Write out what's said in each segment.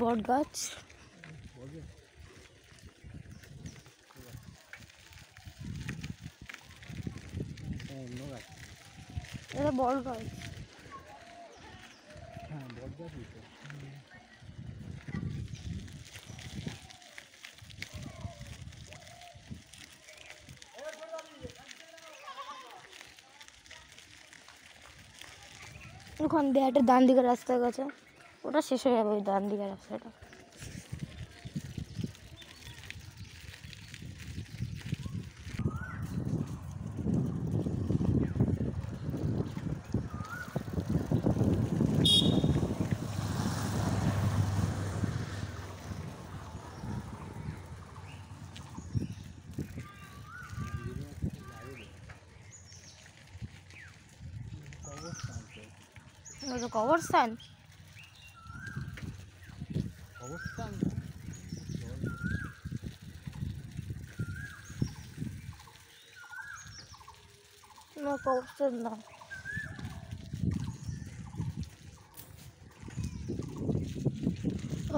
বট গাছ এটা বট গাছ। হ্যাঁ বট গাছই তো। ওখান দিয়ে একটা ডান দিকের রাস্তা গেছে, ওটা শেষ হয়ে যাবে ওই ডান দিকের রাস্তাটা। কবরস্থান অবস্থান না, কবরস্থান না।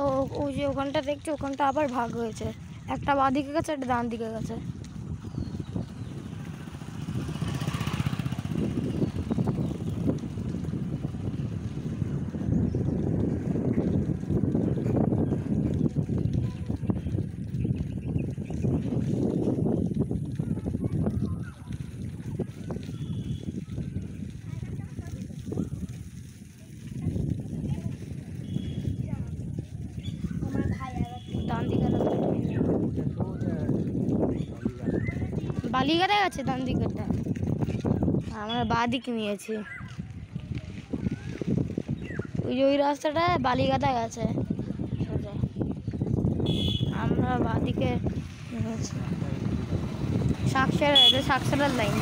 ও ওই যে ওখানটা দেখছি, ওখানটা আবার ভাগ হয়েছে, একটা বাঁ দিকে গেছে একটা ডান দিকে গেছে। ডান দিকের বালিঘাটা গেছে, ডান দিকেরটা আমরা বাঁ দিকে নিয়েছি। ওই যে ওই রাস্তাটা বালিঘাটা গেছে, আমরা বাঁ দিকে নিয়েছি। শাকসেরা, এটা শাকসেরার লাইন।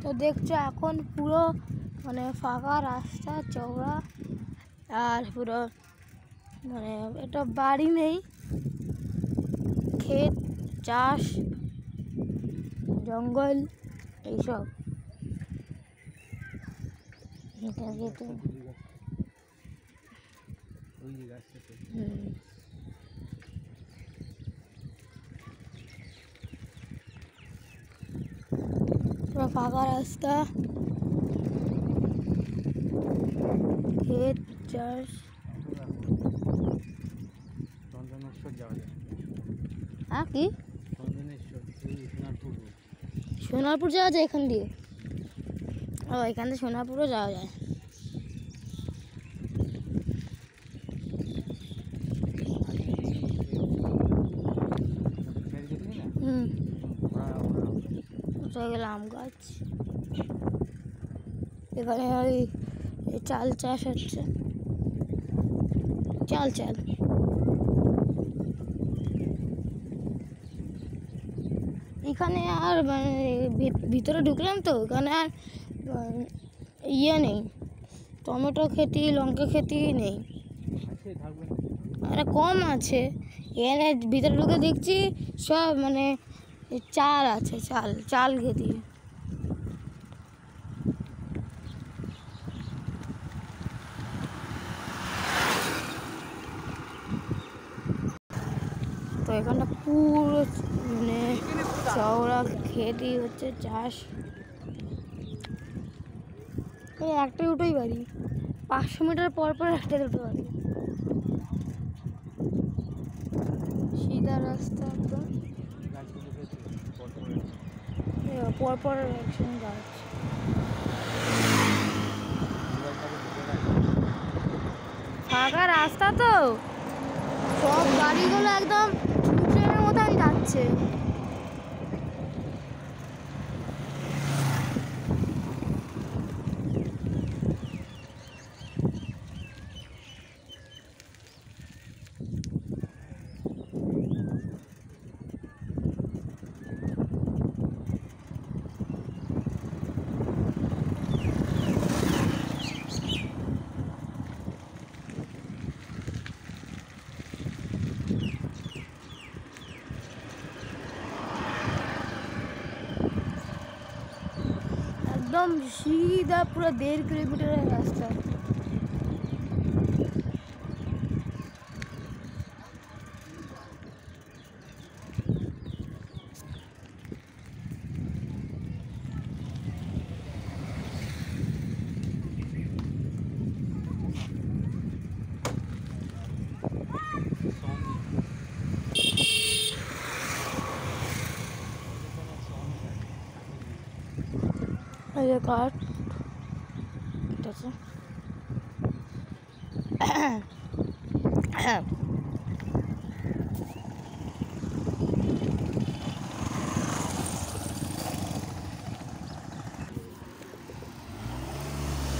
তো দেখছো এখন পুরো মানে ফাঁকা রাস্তা, চওড়া, আর পুরো মানে এটা বাড়ি নেই, ক্ষেত, চাষ, জঙ্গল এইসব। পুরো ফাঁকা রাস্তা, ক্ষেত, চাষ। চন্দনেশ্বর যাওয়া যায়। হ্যাঁ কি চন্দনেশ্বর সোনারপুর যাওয়া যায় এখান দিয়ে? ও এখান থেকে সোনারপুরও যাওয়া যায়। গেল আম গাছ, এখানে ওই চাল চাষ হচ্ছে, চাল চাল। এখানে আর মানে ভিতরে ঢুকলাম তো, এখানে আর ইয়ে নেই, টমেটো খেতি, লঙ্কা খেতি নেই, আরে কম আছে। এখানে ভিতরে ঢুকে দেখছি সব মানে চাল আছে, চাল চাল খেতি। তো এখানটা পুরো মানে চওড়া খেতি হচ্ছে, চাষ। একটা দুটোই বাড়ি, 500 মিটার পর পর একটা দুটো বাড়ি, সিধা রাস্তা একদম, পরপর একসঙ্গে গাছ। ফাঁকা রাস্তা তো, সব গাড়িগুলো একদম ট্রেনের মতন যাচ্ছে। একদম সিধা পুরো 1.5 কিলোমিটারের রাস্তা। এই যে কাঠ কেটেছে।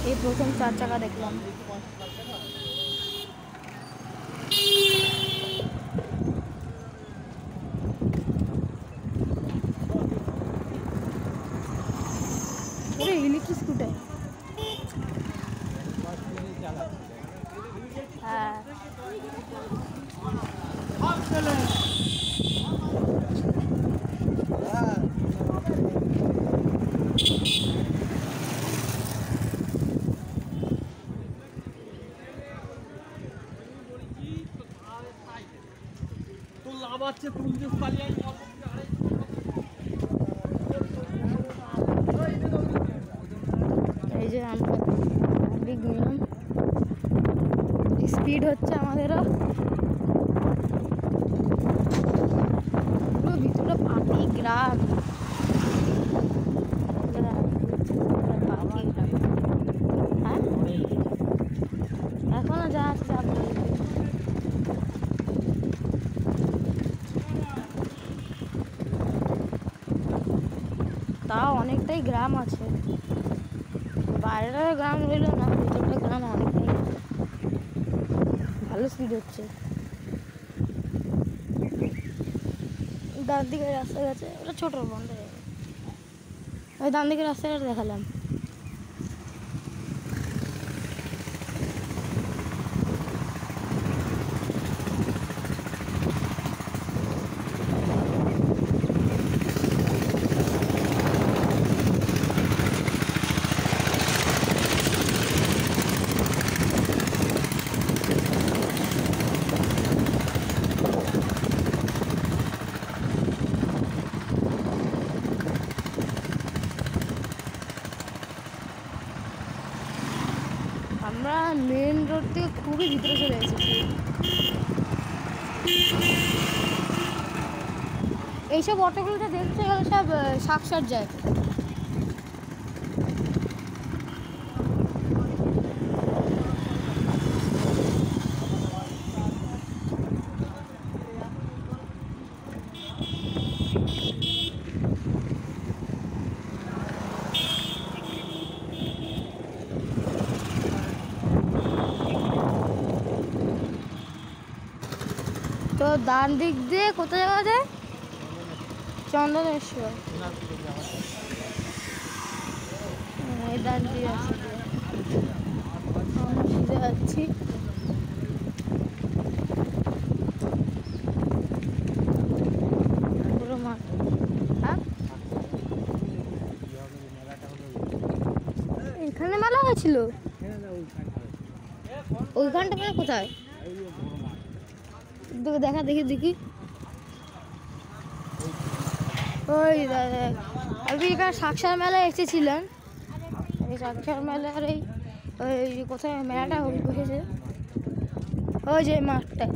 এই প্রথম 4 চাকা দেখলাম। পুরো ইলেকট্রিক স্কুটার। হ্যাঁ এই যে আমরা স্পিড হচ্ছে আমাদেরও। পুরো ভিতরে পাখি গ্রাম। হ্যাঁ এখনো যা আছে যা তাও অনেকটাই গ্রাম আছে। বাইরেটা গ্রাম রইল না, ভিতরটা গ্রাম অনেকটাই। ভালো স্পিড হচ্ছে। ডান দিকে রাস্তা গেছে, ওটা ছোট বন্ধ হয়ে গেছে। ওই ডান দিকে রাস্তাটা দেখালাম। আমরা মেন রোড থেকে খুবই ভিতরে চলে এসেছি। এইসব অটোগুলোটা দেখতে গেলে সব সাকসার যায়। তো ডান দিক দিয়ে কোথায় যাওয়া যায়? চন্দনেশ্বর। এই ডান দিয়ে আছে, আমরা সিধে যাচ্ছি। পুরো মাঠ। হ্যাঁ এখানে মেলা হয়েছিল? ওইখানটা মানে কোথায়? দেখা দেখি দেখি। ওই দাদা আপনি এখানে সাকসার মেলায় এসেছিলেন? এই সাকসার মেলার এই ওই কোথায় মেলাটা বসেছে? ওই যে মাঠটা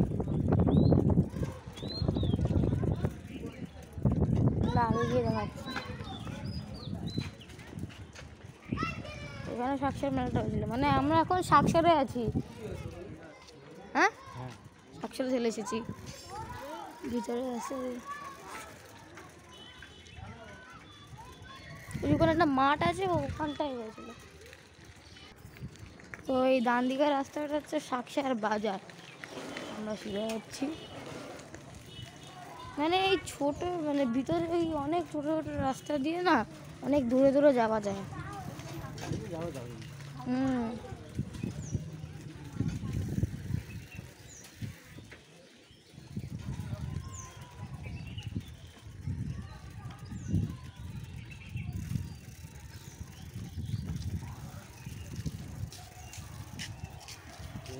আগে গিয়ে দেখাচ্ছি। এখানে সাকসার মেলাটা হয়েছিল, মানে আমরা এখন সাকসারে আছি। হ্যাঁ সাকসারে চলে এসেছি। ভিতরে আছে ওইখানে একটা মাঠ আছে, ওখানটাই হয়েছিল। তো এই ডান দিকের রাস্তাটা হচ্ছে সাকসার বাজার। আমরা ফিরে যাচ্ছি। মানে এই ছোট মানে ভিতরে এই অনেক ছোট ছোট রাস্তা দিয়ে না অনেক দূরে দূরে যাওয়া যায়। হুম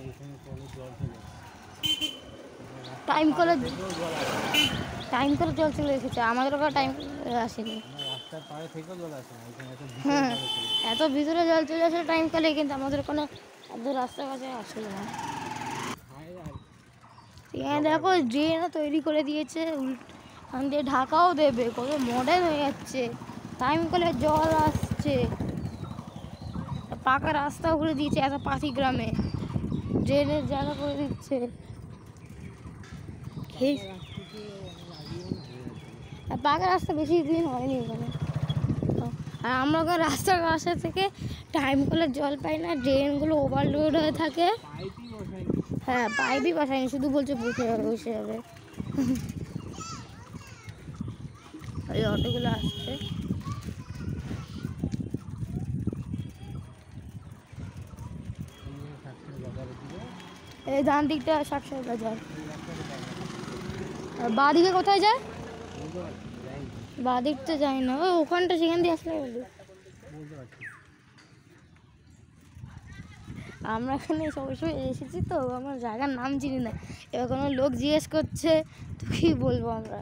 এখানে কলে জল চলে টাইম করে থেকেও জল আসে জল চলে এসেছে, আমাদের ওখানে টাইম আসেনি। আমার রাস্তার পাড়ে থেকেও জল আসে না, এখানে এত ভিতরে হ্যাঁ, পাড়ে চলে যায়। এত ভিতরে জল চলে আসে টাইম কলে, কিন্তু আমাদের ওখানে এত রাস্তার কাছে আসলে না। হায় আর এখানে দেখো ড্রেনও তৈরি করে দিয়েছে, ওখান দিয়ে ঢাকাও দেবে, কত মডার্ন হয়ে যাচ্ছে। টাইম কলে জল আসছে, পাকা রাস্তা করে দিয়েছে এত পাতি গ্রামে, ড্রেনের জায়গা করে দিচ্ছে। আর পাকা রাস্তা বেশি দিন হয়নি ওখানে। আর আমরা ওখানে রাস্তার রাস্তা থেকে টাইম কলে জল পাই না, ড্রেনগুলো ওভারলোড হয়ে থাকে। পাইপই বসায়নি। হ্যাঁ, পাইপই বসায়নি, শুধু বলছে বসে যাবে। ওই অটোগুলো আসছে। এই ডান দিকটা শাকসবজি বাজার। আর বাঁ দিকে কোথায় যায়? বাঁ দিকটা যায় না, ওই ওখানটা সেখান দিয়ে আসলে বলি। আমরা এখানে সবসময় এসেছি তো, আমার জায়গার নাম চিনি না। এবার কোনো লোক জিজ্ঞেস করছে তো কী বলবো আমরা।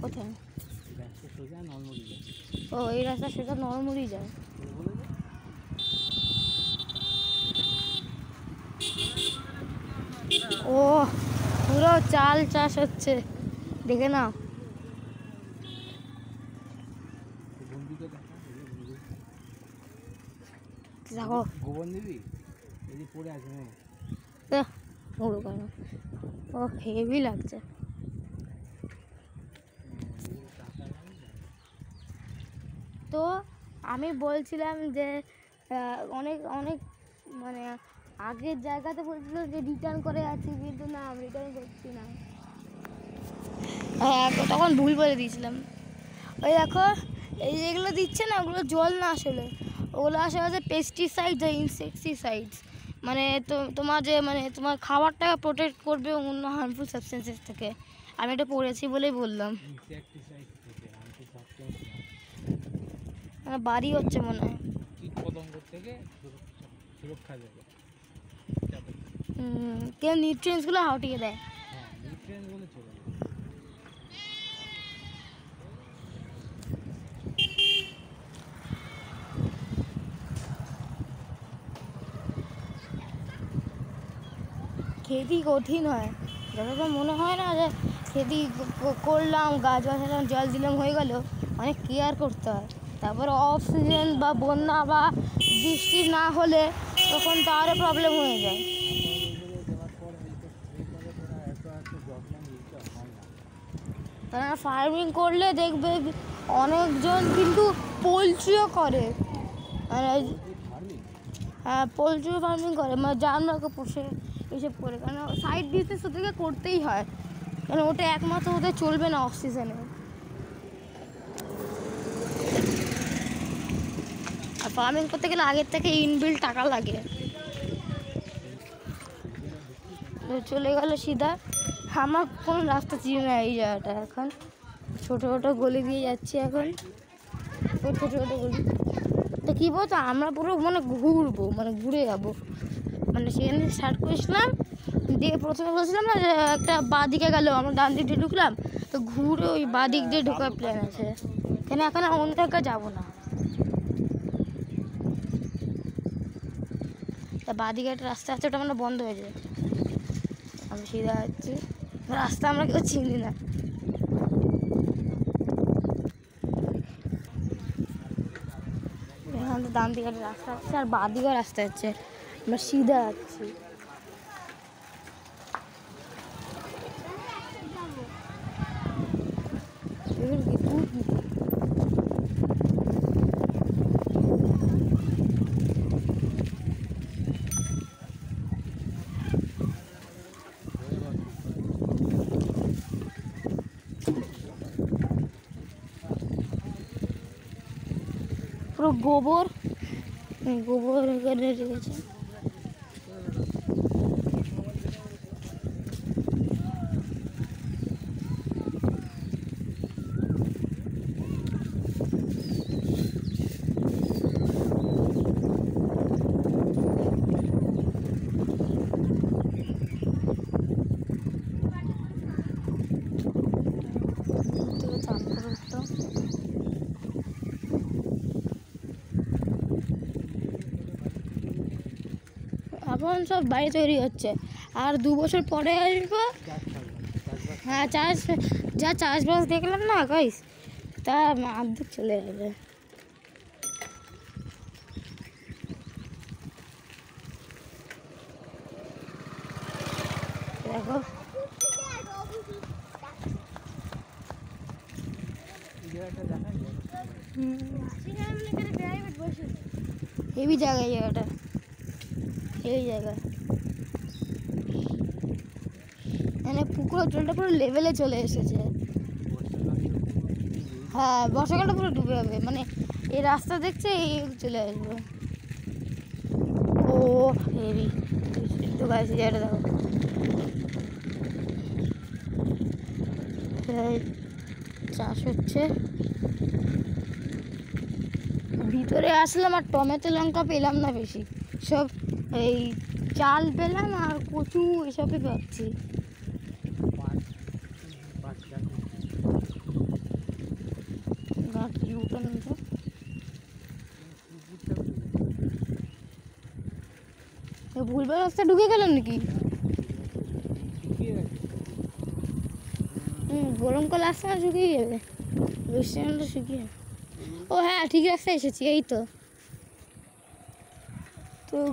কোথায়? ও, এই রাস্তা সোজা নরমুড়ি যায়। ও, পুরো চাল চাষ হচ্ছে, দেখে নাও। দেখো গোবন দিবি যদি পড়ে আছে না পুরো কেন, ও হেভি লাগছে। তো আমি বলছিলাম যে অনেক অনেক মানে আগের জায়গাতে বলছিল যে রিটার্ন করে আছি, কিন্তু না, আমি রিটার্ন করছি না। হ্যাঁ, তখন ভুল বলে দিয়েছিলাম। ওই দেখো, এই যেগুলো দিচ্ছে না, ওগুলো জল না, আসলে ওগুলো আসলে হচ্ছে পেস্টিসাইডস আর ইনসেকটিসাইডস। মানে তোমার যে মানে তোমার খাবারটাকে প্রোটেক্ট করবে অন্য হার্মফুল সাবস্টেন্সেস থেকে। আমি এটা পড়েছি বলেই বললাম। মানে বাড়ি হচ্ছে মনে হয়, কীটপতঙ্গ থেকে সুরক্ষা দেবে। কেউ নিউট্রিয়েন্টসগুলো হাঁটিয়ে দেয়। হ্যাঁ, নিউট্রিয়েন্টগুলো চলে যাবে। খেতি কঠিন হয়, যতটা মনে হয় না যে খেতি করলাম, গাছ বাছালাম, জল দিলাম, হয়ে গেল। অনেক কেয়ার করতে হয়। তারপরে অফ সিজন বা বন্যা বা বৃষ্টি না হলে তখন তো আরও প্রবলেম হয়ে যায়। কারণ ফার্মিং করলে দেখবে অনেকজন কিন্তু পোলট্রিও করে, মানে হ্যাঁ, পোলট্রি ফার্মিং করে, মানে জানোয়ারকে পুষে এসব করে। কারণ সাইড বিজনেস ওদেরকে করতেই হয়, কারণ ওটা একমাত্র ওদের চলবে না অফ সিজনে। আর ফার্মিং করতে গেলে আগের থেকে ইনবিল্ড টাকা লাগে। চলে গেল সিধা, আমার কোনো রাস্তা চিনি না এই জায়গাটা। এখন ছোটো ছোটো গলি দিয়ে যাচ্ছি, এখন ছোটো ছোটো গলি। তো কী বলতো, আমরা পুরো মানে ঘুরবো, মানে ঘুরে যাবো। মানে সেখানে স্টার্ট করেছিলাম, দিয়ে প্রথমে বলছিলাম না যে একটা বাঁ দিকে গেলো, আমরা ডান দিক দিয়ে ঢুকলাম, তো ঘুরে ওই বাঁ দিক দিয়ে ঢোকার প্ল্যান আছে। কেন এখন অন্য জায়গায় যাবো না। তা বাঁ দিকে একটা রাস্তা আছে, ওটা মানে বন্ধ হয়ে যায়। আমি সিধা যাচ্ছি, রাস্তা আমরা কেউ চিনি না। এখান তো ডান দিকে রাস্তা আছে আর বাঁ দিকেও রাস্তা আছে, আমরা সিধা যাচ্ছি। পুরো গোবর গোবর এখানে রেখেছে। সব বাড়ি তৈরি হচ্ছে, আর 2 বছর পরে আসবো। চাষ থাকবে না, চাষবাস হ্যাঁ, যা চাষবাস দেখলাম না গাইস, তা অর্ধেক চলে যাবে। দেখো এই জায়গাটা দেখা যায়। হেভি জায়গাটা, এই জায়গা মানে পুকুরের জলটা পুরো লেভেলে চলে এসেছে। হ্যাঁ, বর্ষাকালটা পুরো ডুবে যাবে, মানে এই রাস্তা দেখছে এই চলে আসবে। ও হেভি, একটু গাছ জায়গাটা দেখো, চাষ হচ্ছে। ভিতরে আসলাম আর টমেটো লঙ্কা পেলাম না বেশি, সব এই চাল পেলাম আর কচু এসবই পাচ্ছি। ভুলবার রাস্তা ঢুকে গেলাম নাকি? গরমকাল আসছে না, শুকিয়ে যাবে, বৃষ্টিটা শুকিয়ে। ও হ্যাঁ, ঠিক রাস্তায় এসেছি, এই তো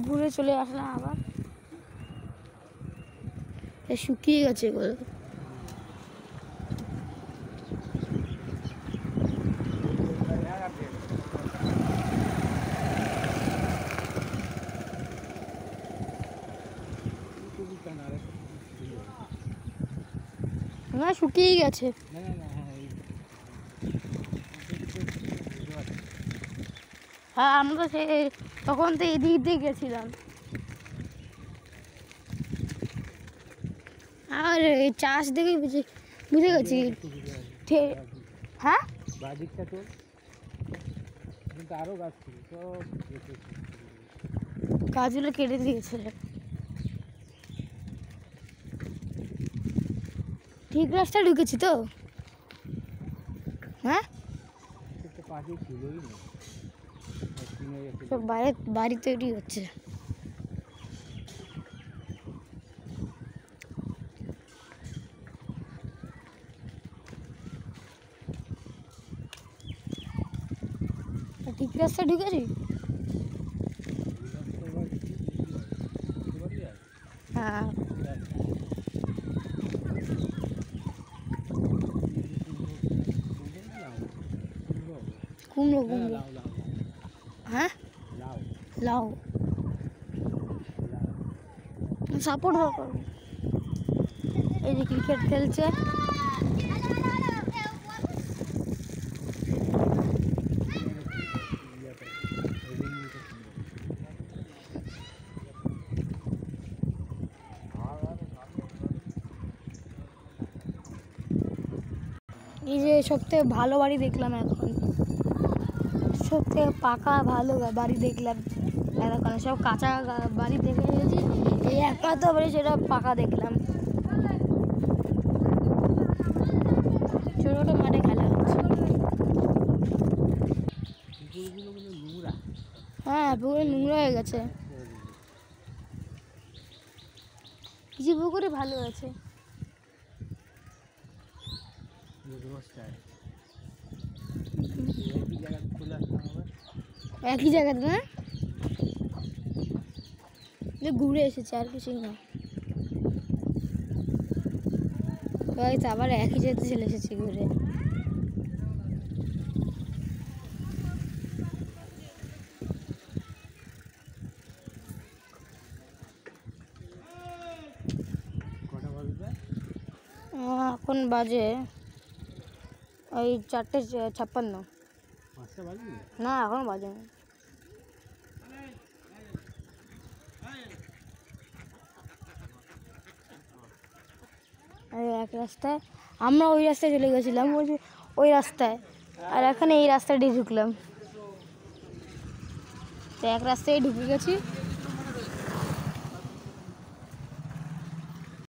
ঘুরে চলে আসলাম আবার। শুকিয়ে গেছে এগুলো। না, শুকিয়ে গেছে। হ্যাঁ, আমরা তো তখন তো এদিক দিয়ে গেছিলাম। আর চাষ দেখে বুঝে গেছি। হ্যাঁ, বাদিকটা তো কিন্তু আরো গাছ ছিল, সব গাছগুলো কেটে দিয়েছে। ঠিক রাস্তা ঢুকেছি তো? হ্যাঁ, পাখি ছিলই না, সব বাড়ি তৈরি হচ্ছে। ঠিক রাস্তা ঢুকেছি। হ্যাঁ, কুমড়ো কুমড়ো। হ্যাঁ, লাউ সাপোর্ট দরকার। এই যে ক্রিকেট খেলছে। এই যে সবথেকে ভালো বাড়ি দেখলাম এখন, সবথেকে পাকা ভালো বাড়ি দেখলাম এখন। সব কাঁচা বাড়ি দেখে গেছি, এই একটা তো বাড়ি সেটা পাকা দেখলাম। ছোটো ছোটো মাঠে খেলা হচ্ছে। হ্যাঁ, পুকুরে নোংরা হয়ে গেছে, কিছু পুকুরে ভালো আছে। একই জায়গাতে না, ঘুরে এসেছে আর কিছুই না। আবার একই জায়গাতে চলে এসেছি ঘুরে। এখন বাজে ওই 4:56। না, এখন বাজে না। এক রাস্তায় আমরা ওই রাস্তায় চলে গেছিলাম, ওই রাস্তায়, আর এখানে এই রাস্তাটি ঢুকলাম, তো এক রাস্তায় ঢুকে গেছি।